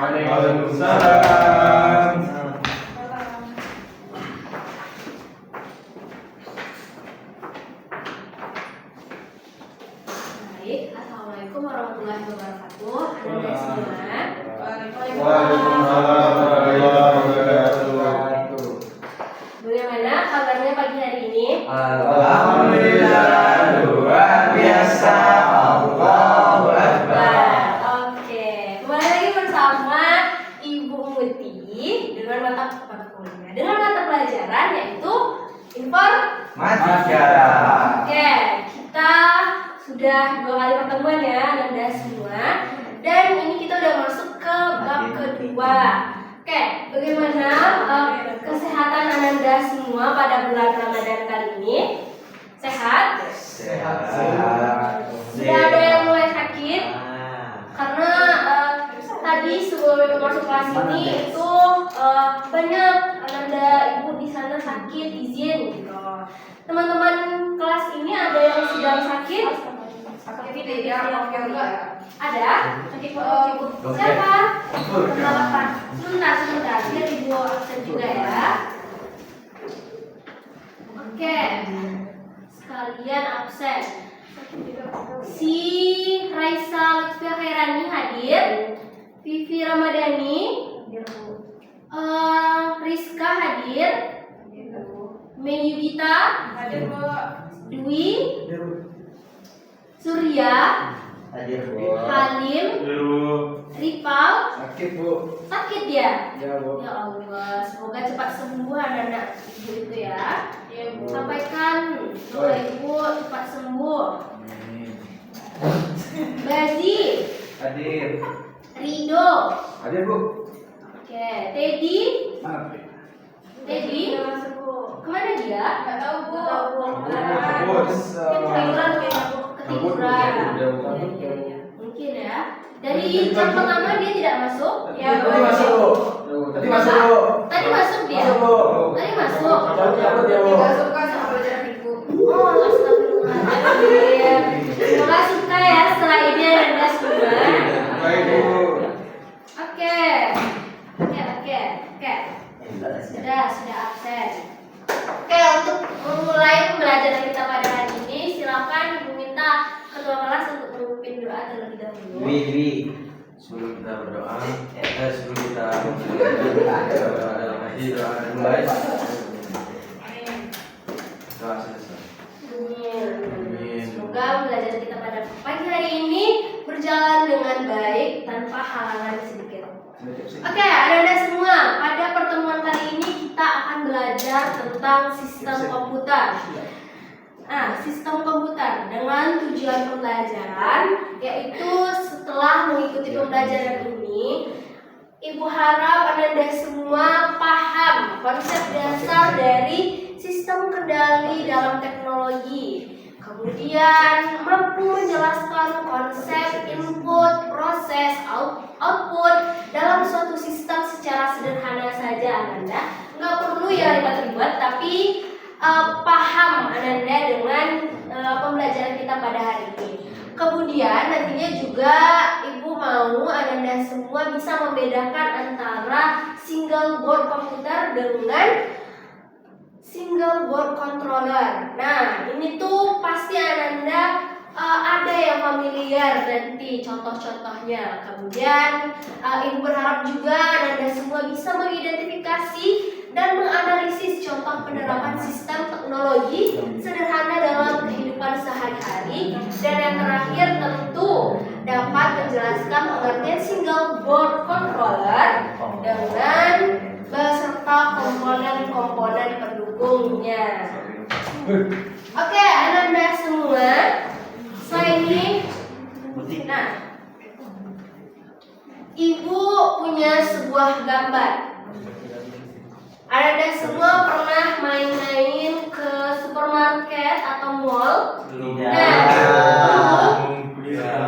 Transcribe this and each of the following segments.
Waalaikumsalam. Baik, assalamualaikum warahmatullahi wabarakatuh. Anda semua. Waalaikumsalam warahmatullahi wabarakatuh. Bagaimana kabarnya pagi hari ini? Alhamdulillah, luar biasa. Allahu Akbar. Oke, kembali lagi bersama Ibu Muti dengan mata kuliah, dengan mata pelajaran yaitu Matematika. Oke, kita sudah 2 kali pertemuan ya Anda semua. Dan ini kita udah masuk ke bab kedua. Oke, bagaimana kesehatan Anda semua pada bulan Ramadan kali ini? Sehat? Sehat. Sudah ada yang mulai sakit? Karena tadi sebelum masuk kelas ini itu banyak Anda ibu di sana sakit, izin gitu. Teman-teman kelas ini ada yang sedang sakit? Ada? Sakit ibu. Siapa? Sebentar, biar ibu absen juga ya. Oke, sekalian absen. Si Raisa Lutfia Khairani hadir, Vivi Ramadhani, Rizka hadir, Mei Yugita hadir, Dwi, Surya Hadir, Bu. Halim, Ripal. Sakit, Bu. Sakit ya? Ya, Bu. Ya Allah, semoga cepat sembuh anak-anak ibu itu ya. Sampaikan doa ibu cepat sembuh. Bazi, Hadir. Rido, Hadir, Bu. oke, Teddy, Maaf. Teddy, kemana dia? Gak tahu bu. Ketiduran. Iya. Mungkin ya. Dari jam pertama dia tidak masuk. Tadi masuk, Bu. Tadi masuk, Bu. Tadi masuk dia. Masuk, Bu. Tadi masuk. Cabut dia, Bu. Oh, astagfirullahaladzim. Semoga suka ya setelah ini Anda semua. Baik, Bu. Oke. Sudah absen. Oke, untuk memulai pembelajaran kita pada hari ini, silakan Ibu minta ketua kelas untuk memimpin doa terlebih dahulu. Dwi, sebelum kita berdoa, sebelum kita berdoa dalam hati, doa dimulai. Doa selesai. Amin. Semoga pembelajaran kita pada pagi hari ini berjalan dengan baik tanpa halangan sedikit. Oke, anak-anak semua, pada pertemuan kali ini kita akan belajar tentang sistem komputer. Nah, sistem komputer dengan tujuan pembelajaran yaitu setelah mengikuti pembelajaran ini, Ibu harap Anda semua paham konsep dasar dari sistem kendali dalam teknologi. Kemudian mampu menjelaskan konsep input, proses, output dalam suatu sistem secara sederhana saja Anda. Nggak perlu ya ribet-ribet, tapi paham Anda dengan pembelajaran kita pada hari ini. Kemudian nantinya juga Ibu mau Anda semua bisa membedakan antara single board komputer dengan single board controller. Nah, ini tuh pasti Anda ada yang familiar nanti contoh-contohnya. Kemudian Ibu berharap juga Anda semua bisa mengidentifikasi dan menganalisis contoh penerapan sistem teknologi sederhana dalam kehidupan sehari-hari. Dan yang terakhir tentu dapat menjelaskan pengertian single board controller dengan beserta komponen-komponen pendukungnya. Oke, anak-anak semua, slide ini. Nah, Ibu punya sebuah gambar. Anak-anak semua pernah main-main ke supermarket atau mall? Nah,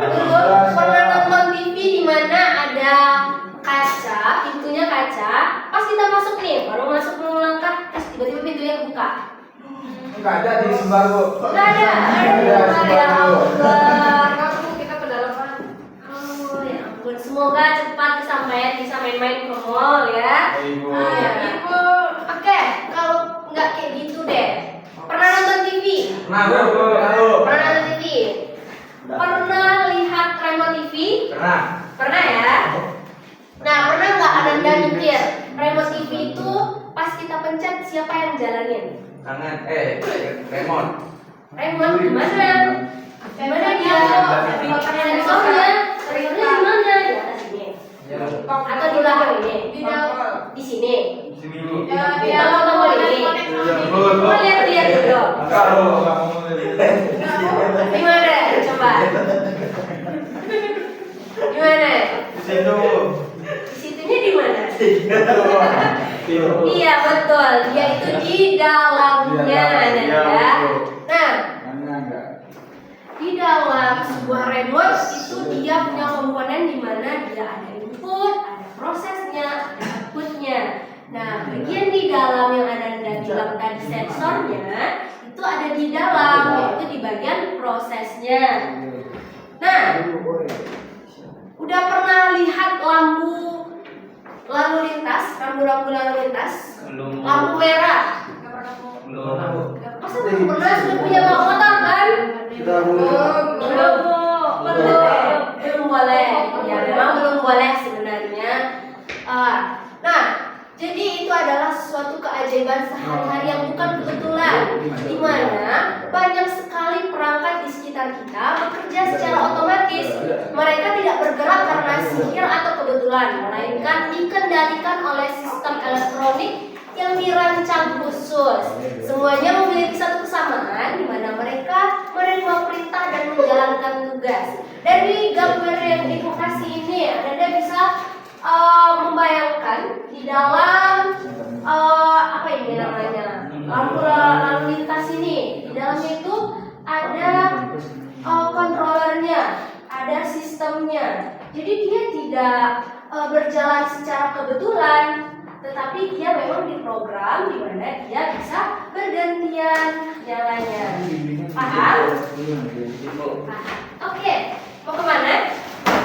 dulu pernah nonton TV di mana ada kaca, pintunya kaca. Pas kita masuk nih, baru masuk melangkah, terus tiba-tiba pintunya kebuka. Enggak ada di Sembaro. Enggak ada. Ya Allah. Kita pedalaman. Oh ya ampun. tersebut. Semoga cepat kesampaian, bisa main-main ke mall ya. Ibu. Ibu. Oke, kalau nggak kayak gitu deh. Pernah nonton TV? Nah, bro. Pernah nonton TV? Pernah lihat remote TV? Pernah. Pernah ya? Nah, pernah nggak Ananda mikir remote TV itu pas kita pencet siapa yang jalanin? Tangan, remote. Remote gimana? Gimana dia? Sensornya? Sensornya di mana? Di atas ini. Atau di belakang ini? Di sini. Di tombol ini. Coba lihat dulu. Gimana? Coba. Gimana? Di situnya di mana? Iya betul, dia itu di dalamnya, Nanda. Nah, di dalam sebuah remote itu dia punya komponen di mana dia ada input, ada prosesnya, ada outputnya. Nah, bagian di dalam yang Ananda bilang tadi sensornya itu ada di dalam, yaitu di bagian prosesnya. Nah, udah pernah lihat lalu lintas, rambu-rambu lalu lintas? Lampu merah. Masa belum pernah sudah punya motor kan? Belum boleh. Ya memang belum boleh sebenarnya. Nah, jadi itu adalah suatu keajaiban sehari-hari yang bukan kebetulan, di mana banyak sekali perangkat di sekitar kita bekerja secara otomatis. Mereka tidak bergerak karena sihir atau kebetulan, melainkan dikendalikan oleh sistem elektronik yang dirancang khusus. Semuanya memiliki satu kesamaan, di mana mereka menerima perintah dan menjalankan tugas. Dari gambar yang Ibu kasih ini, Anda bisa membayangkan di dalam apa ini namanya, lampu lalu lintas ini. Di dalamnya itu ada kontrolernya, ada sistemnya. Jadi dia tidak berjalan secara kebetulan, tetapi dia memang diprogram di mana dia bisa bergantian nyalanya. Paham? Oke, mau kemana?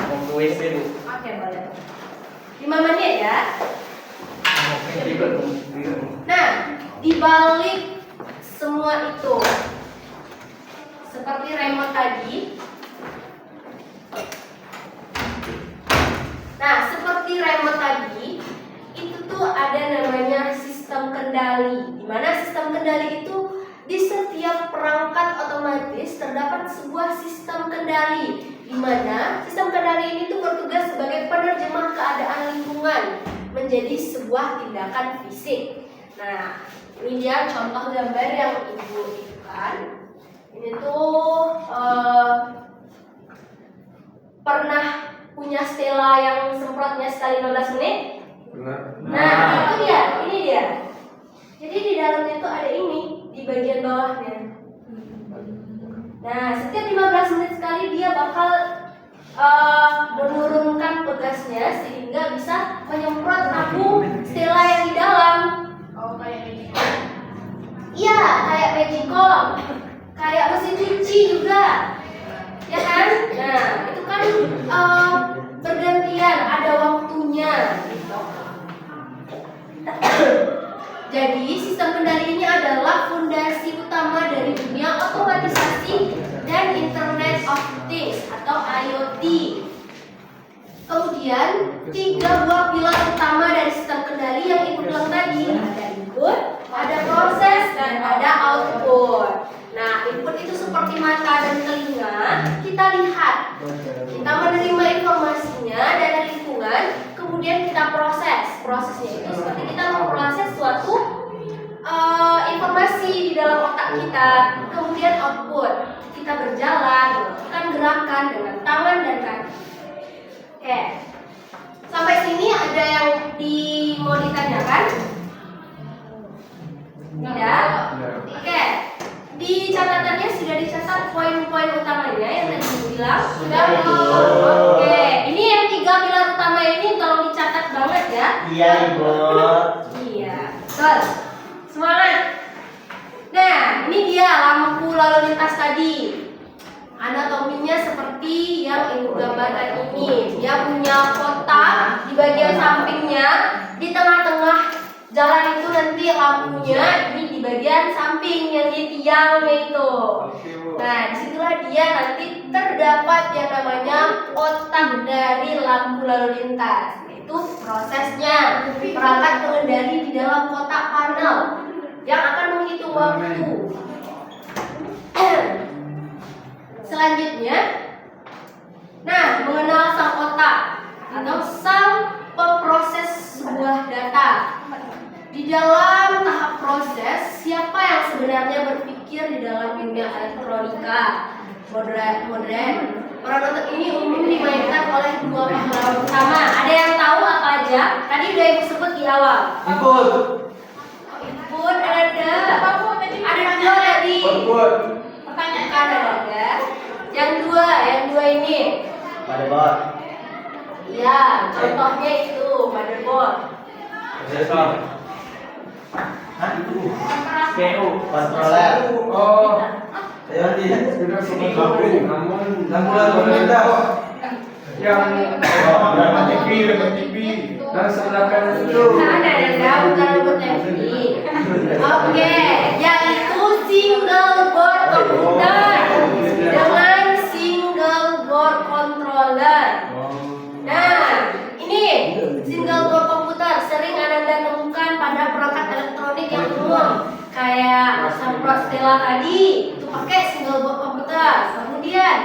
Mau ke WC, Bu. Oke, boleh. 5 menit ya. Nah, dibalik semua itu, seperti remote tadi. Nah, seperti remote tadi, itu tuh ada namanya sistem kendali. Di mana sistem kendali itu di setiap perangkat otomatis terdapat sebuah sistem kendali, di mana sistem kendali ini tuh bertugas sebagai penerjemah keadaan lingkungan menjadi sebuah tindakan fisik. Nah, ini dia contoh gambar yang Ibu itukan. Ini tuh pernah punya Stella yang semprotnya sekali 15 menit? Nah, itu dia, ini dia. Jadi di dalamnya tuh ada ini di bagian bawahnya. Nah, setiap 15 menit sekali dia bakal menurunkan tugasnya sehingga bisa menyemprot tabung Stella yang di dalam. Oh, kayak Magicom. Iya, kayak Magicom. Kayak mesin cuci juga. Ya kan? Nah, itu kan bergantian, ada waktunya gitu. Jadi sistem kendali ini adalah fondasi utama dari dunia otomatisasi dan Internet of Things atau IoT. Kemudian 3 buah pilar utama dari sistem kendali yang Ibu bilang tadi, ada input, ada proses, dan ada output. Nah, input itu seperti mata dan telinga, kita lihat, kita menerima informasinya dari lingkungan, kemudian kita proses. Prosesnya itu seperti kita memproses suatu informasi di dalam otak kita. Kemudian output, kita berjalan, melakukan gerakan dengan tangan dan kaki. Oke, sampai sini ada yang mau ditanyakan? Tidak? Oke, di catatannya sudah dicatat poin-poin utamanya yang tadi Ibu bilang? Sudah. Oke, ini yang 3 pilar utama ini tolong dicatat banget ya. Iya, Ibu. Iya, betul. Semangat. Nah, ini dia lampu lalu lintas tadi. Anatominya seperti yang ibu gambarkan ini. Dia punya kotak di bagian sampingnya, di tengah-tengah jalan itu nanti lampunya ini di bagian samping yang di tiangnya itu. Nah, disitulah dia nanti terdapat yang namanya otak dari lampu lalu lintas. Itu prosesnya perangkat pengendali di dalam kotak panel yang akan menghitung waktu. Selanjutnya, nah, mengenal sang otak atau sang pemproses sebuah data. Di dalam tahap proses, siapa yang sebenarnya berpikir di dalam dunia elektronika modern? Peran otak ini umum dimainkan oleh dua pahlawan utama. Ada yang tahu apa aja? Tadi udah ibu sebut di awal. Input. Input ada dua tadi. Output. Pertanyaan ada. Yang dua ini. Motherboard. Iya, contohnya itu motherboard. Prosesor. Hah, itu. CPU. Controller. Oh. Saya nanti. Sudah semua namun Lampu lalu lintas. yang TV dan sebelah kanan itu. Ada bukan robot TV. Oke, yaitu single board komputer dengan single board controller. Nah, ini single board komputer sering Ananda temukan pada perangkat elektronik yang umum kayak Samsung Stella tadi itu pakai single board komputer. Kemudian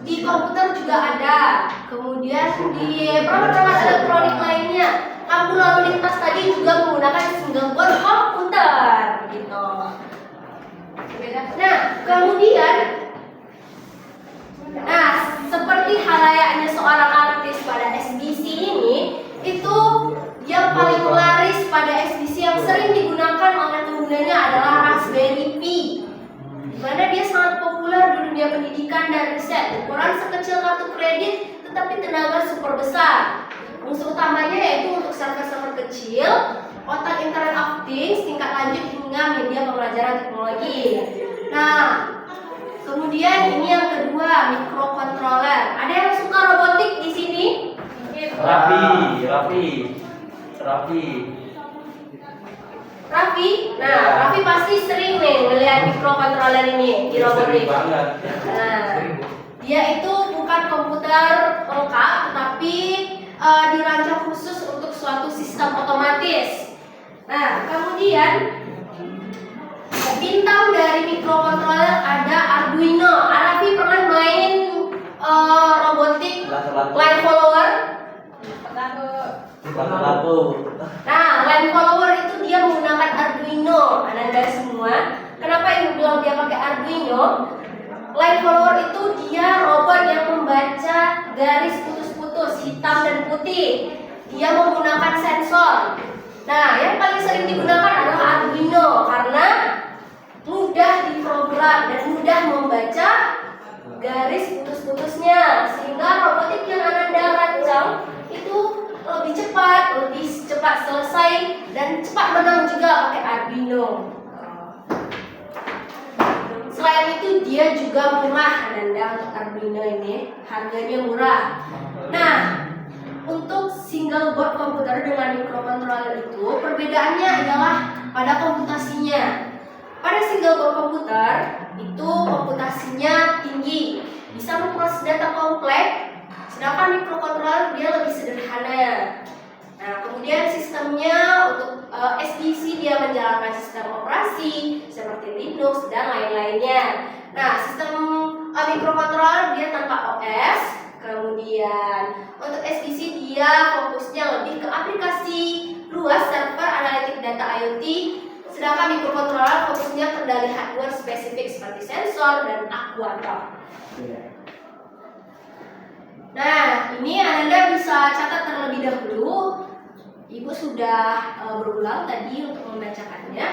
di komputer juga ada. Kemudian di perangkat elektronik lainnya, lampu lalu lintas tadi juga menggunakan single board komputer gitu. Nah, kemudian seperti halayaknya seorang artis pada SBC ini, itu yang paling laris pada SBC yang sering digunakan oleh penggunanya adalah Raspberry Pi, di mana dia sangat populer di dunia pendidikan dan riset. Ukuran sekecil kartu kredit, tetapi tenaga super besar. Fungsi utamanya yaitu untuk server-server kecil, otak Internet of Things, tingkat lanjut hingga media pembelajaran teknologi. Nah, kemudian ini yang kedua, microcontroller. Ada yang suka robotik di sini? Raffi. Nah, Raffi pasti sering nih melihat microcontroller ini di robotik. Nah, dia itu bukan komputer lengkap, tetapi dirancang khusus untuk suatu sistem otomatis. Nah, kemudian bintang dari microcontroller ada Arduino. Raffi pernah main robotik line follower? Nah, line follower itu dia menggunakan Arduino. Ananda semua, kenapa ibu bilang dia pakai Arduino? Line follower itu dia robot yang membaca garis putus-putus hitam dan putih. Dia menggunakan sensor. Nah, yang paling sering digunakan adalah Arduino karena mudah diprogram dan mudah membaca garis putus-putusnya, sehingga robotik yang Ananda rancang itu lebih cepat selesai dan cepat menang juga pakai Arduino. Selain itu dia juga murah Ananda untuk Arduino ini, harganya murah. Nah, untuk single board komputer dengan microcontroller itu perbedaannya adalah pada komputasinya. Pada single board komputer itu komputasinya tinggi, bisa memproses data kompleks, sedangkan microcontroller dia lebih sederhana. Nah, kemudian sistemnya untuk SDC dia menjalankan sistem operasi seperti Linux dan lain-lainnya. Nah, sistem microcontroller dia tanpa OS. Kemudian untuk SDC dia fokusnya lebih ke aplikasi luas server analitik data IoT. Sedangkan microcontroller fokusnya kendali hardware spesifik seperti sensor dan aktuator. Nah, ini Ananda bisa catat terlebih dahulu. Ibu sudah berulang tadi untuk membacakannya.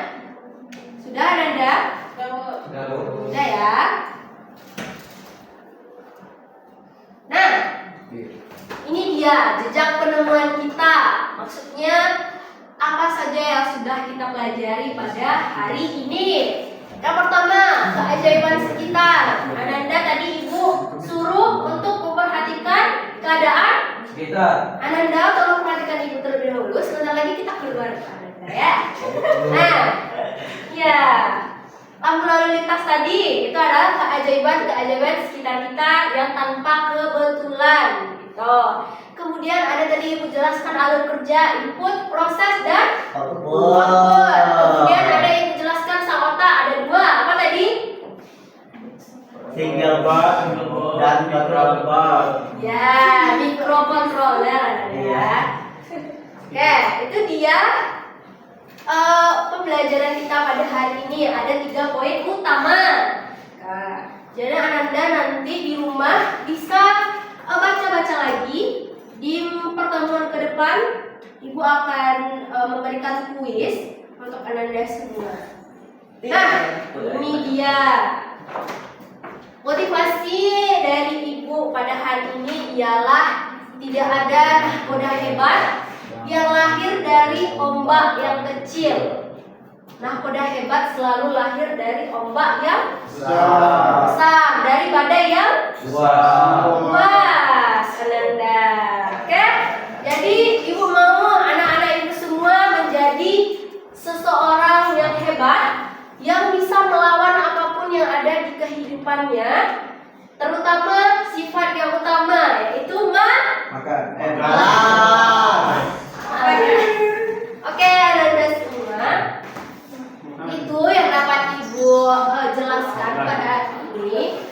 Sudah Ananda? Sudah ya. Nah, ini dia jejak penemuan kita. Maksudnya apa saja yang sudah kita pelajari pada hari ini. Yang pertama, keajaiban sekitar. Ananda tadi ibu suruh untuk memperhatikan keadaan Sekitar. Ananda. Tolong perhatikan ibu terlebih dahulu. Sebentar lagi kita keluar Ananda ya. Nah, ya. Lampu lalu lintas tadi itu adalah keajaiban sekitar kita yang tanpa kebetulan gitu. Kemudian ada tadi ibu jelaskan alur kerja, input, proses, dan output. Kemudian ada ibu jelaskan sang otak ada dua. Apa tadi? Single bar dan control bar. Ya, microcontroller ada ya. Oke, itu dia pembelajaran kita pada hari ini. Ada 3 poin utama. Nah, jadi Ananda nanti di rumah bisa baca-baca lagi. Di pertemuan ke depan, Ibu akan memberikan kuis untuk Ananda semua. Nah, ini dia motivasi dari Ibu pada hari ini ialah tidak ada nahkoda hebat yang lahir dari ombak yang kecil. Nahkoda hebat selalu lahir dari ombak yang besar, dari badai yang luas. Ananda, oke? Jadi Ibu mau anak-anak Ibu semua menjadi seseorang yang hebat, yang bisa melawan apapun yang ada di kehidupannya, terutama sifat yang utama yaitu Makan. Oke, Ananda semua, itu yang dapat Ibu jelaskan pada hari ini.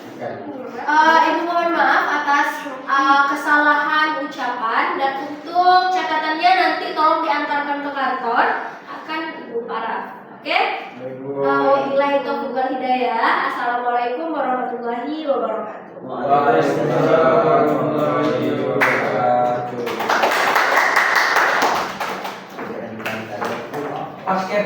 Ibu mohon maaf atas kesalahan ucapan, dan untuk catatannya nanti tolong diantarkan ke kantor, akan Ibu paraf. Oke? Wabillahi taufiq wal hidayah. Assalamualaikum warahmatullahi wabarakatuh. Waalaikumsalam warahmatullahi wabarakatuh. Basket.